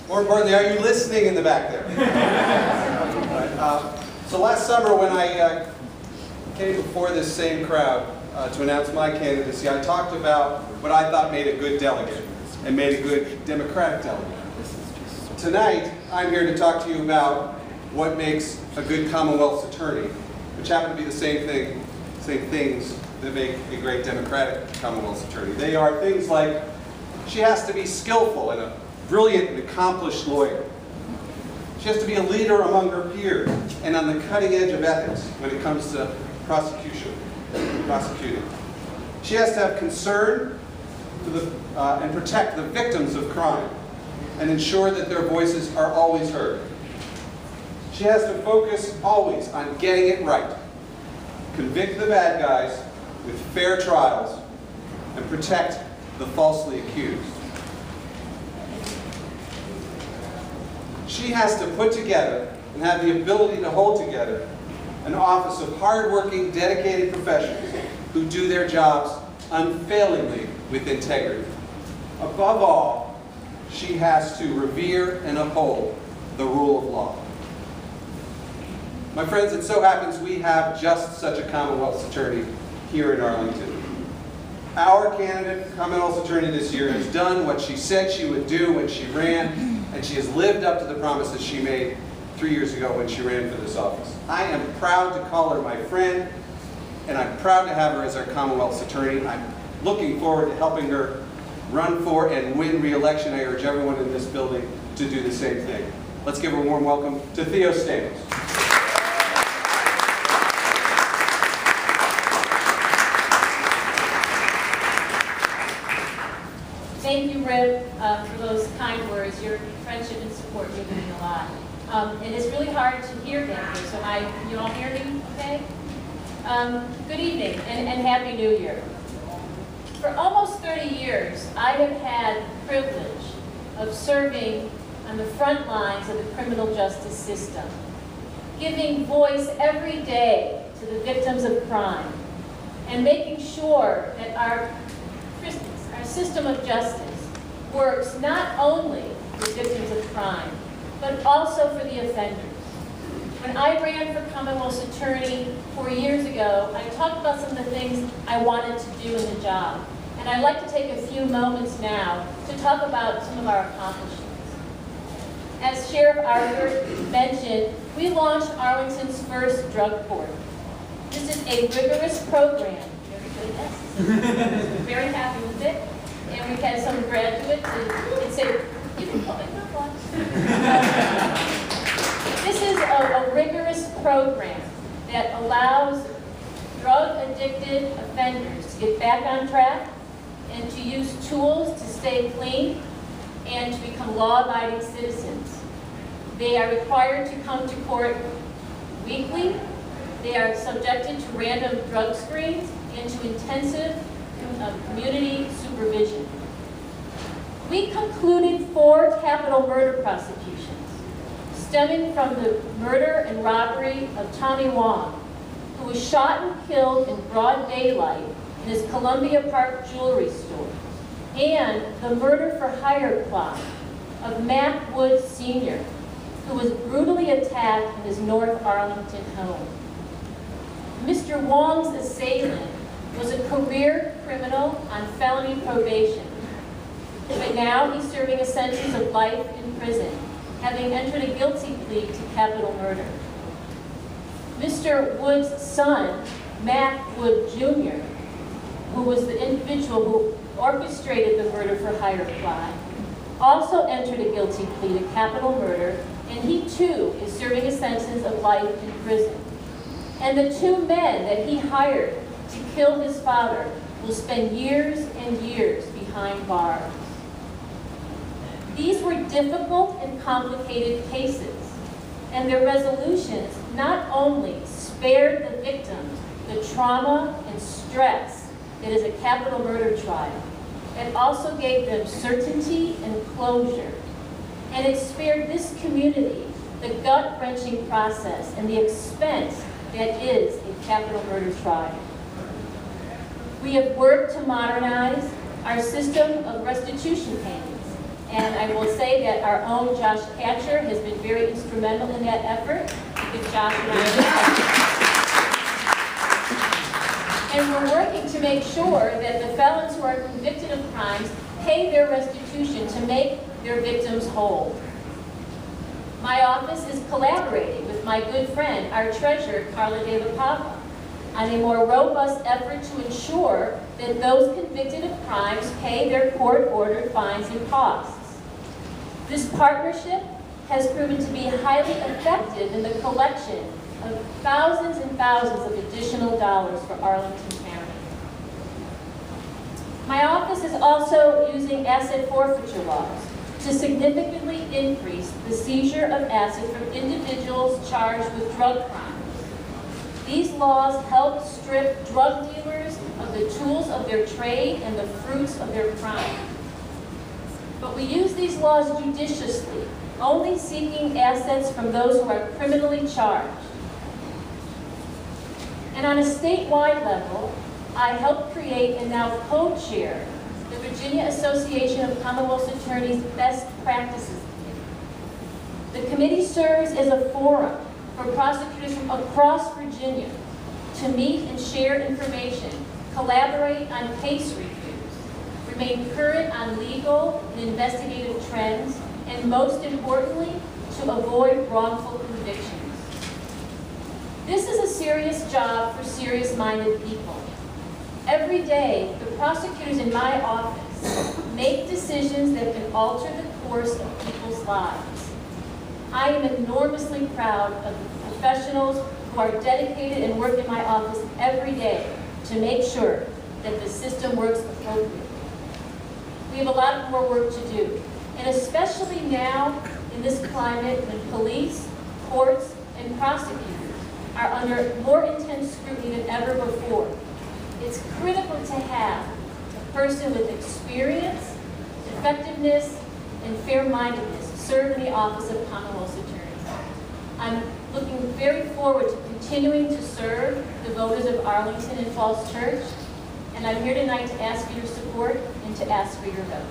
More importantly, are you listening in the back there? So last summer when I came before this same crowd to announce my candidacy, I talked about what I thought made a good delegate and made a good Democratic delegate. Tonight, I'm here to talk to you about what makes a good Commonwealth's attorney, which happen to be the same things that make a great Democratic Commonwealth's attorney. They are things like, she has to be skillful and a brilliant and accomplished lawyer. She has to be a leader among her peers and on the cutting edge of ethics when it comes to prosecuting. She has to have concern for and protect the victims of crime and ensure that their voices are always heard. She has to focus always on getting it right, convict the bad guys with fair trials, and protect the falsely accused. She has to put together and have the ability to hold together an office of hardworking, dedicated professionals who do their jobs unfailingly with integrity. Above all, she has to revere and uphold the rule of law. My friends, it so happens we have just such a Commonwealth's attorney here in Arlington. Our candidate, Commonwealth's attorney this year, has done what she said she would do when she ran, and she has lived up to the promises she made 3 years ago when she ran for this office. I am proud to call her my friend, and I'm proud to have her as our Commonwealth's attorney. I'm looking forward to helping her run for and win re-election. I urge everyone in this building to do the same thing. Let's give a warm welcome to Theo Stamos. Thank you, Rip, for those kind words. Your friendship and support mean a lot. And it's really hard to hear down here, so you all hear me okay? Good evening, and Happy New Year. For almost 30 years, I have had the privilege of serving on the front lines of the criminal justice system, giving voice every day to the victims of crime, and making sure that our system of justice works not only for victims of crime, but also for the offenders. When I ran for Commonwealth's attorney 4 years ago, I talked about some of the things I wanted to do in the job. And I'd like to take a few moments now to talk about some of our accomplishments. As Sheriff Arthur mentioned, we launched Arlington's first drug court. This is a rigorous program. Very good, yes. Very happy with it. And we've had some graduates that say, you can call it not This is a rigorous program that allows drug-addicted offenders to get back on track and to use tools to stay clean and to become law-abiding citizens. They are required to come to court weekly. They are subjected to random drug screens and to intensive community supervision. We concluded 4 capital murder prosecutions stemming from the murder and robbery of Tommy Wong, who was shot and killed in broad daylight in his Columbia Park jewelry store, and the murder for hire plot of Mac Woods Sr., who was brutally attacked in his North Arlington home. Mr. Wong's assailant was a career criminal on felony probation, but now he's serving a sentence of life in prison, having entered a guilty plea to capital murder. Mr. Wood's son, Mac Wood Jr., who was the individual who orchestrated the murder for hire plot, also entered a guilty plea to capital murder, and he too is serving a sentence of life in prison. And the 2 men that he hired to kill his father will spend years and years behind bars. These were difficult and complicated cases, and their resolutions not only spared the victims the trauma and stress that is a capital murder trial, it also gave them certainty and closure. And it spared this community the gut-wrenching process and the expense that is a capital murder trial. We have worked to modernize our system of restitution payments And I will say that our own Josh Hatcher has been very instrumental in that effort. Give Josh an round. And we're working to make sure that the felons who are convicted of crimes pay their restitution to make their victims whole. My office is collaborating with my good friend, our treasurer, Carla De La Pava, on a more robust effort to ensure that those convicted of crimes pay their court-ordered fines and costs. This partnership has proven to be highly effective in the collection of thousands and thousands of additional dollars for Arlington County. My office is also using asset forfeiture laws to significantly increase the seizure of assets from individuals charged with drug crimes. These laws help strip drug dealers of the tools of their trade and the fruits of their crime. But we use these laws judiciously, only seeking assets from those who are criminally charged. And on a statewide level, I helped create and now co-chair the Virginia Association of Commonwealth's Attorneys Best Practices Committee. The committee serves as a forum for prosecutors from across Virginia to meet and share information, collaborate on case reviews, remain current on legal and investigative trends, and most importantly, to avoid wrongful convictions. This is a serious job for serious-minded people. Every day, the prosecutors in my office make decisions that can alter the course of people's lives. I am enormously proud of the professionals who are dedicated and work in my office every day to make sure that the system works appropriately. We have a lot more work to do, and especially now in this climate when police, courts, and prosecutors are under more intense scrutiny than ever before. It's critical to have a person with experience, effectiveness, and fair-mindedness serve in the office of Commonwealth's Attorney. I'm looking very forward to continuing to serve the voters of Arlington and Falls Church, and I'm here tonight to ask for your support and to ask for your vote.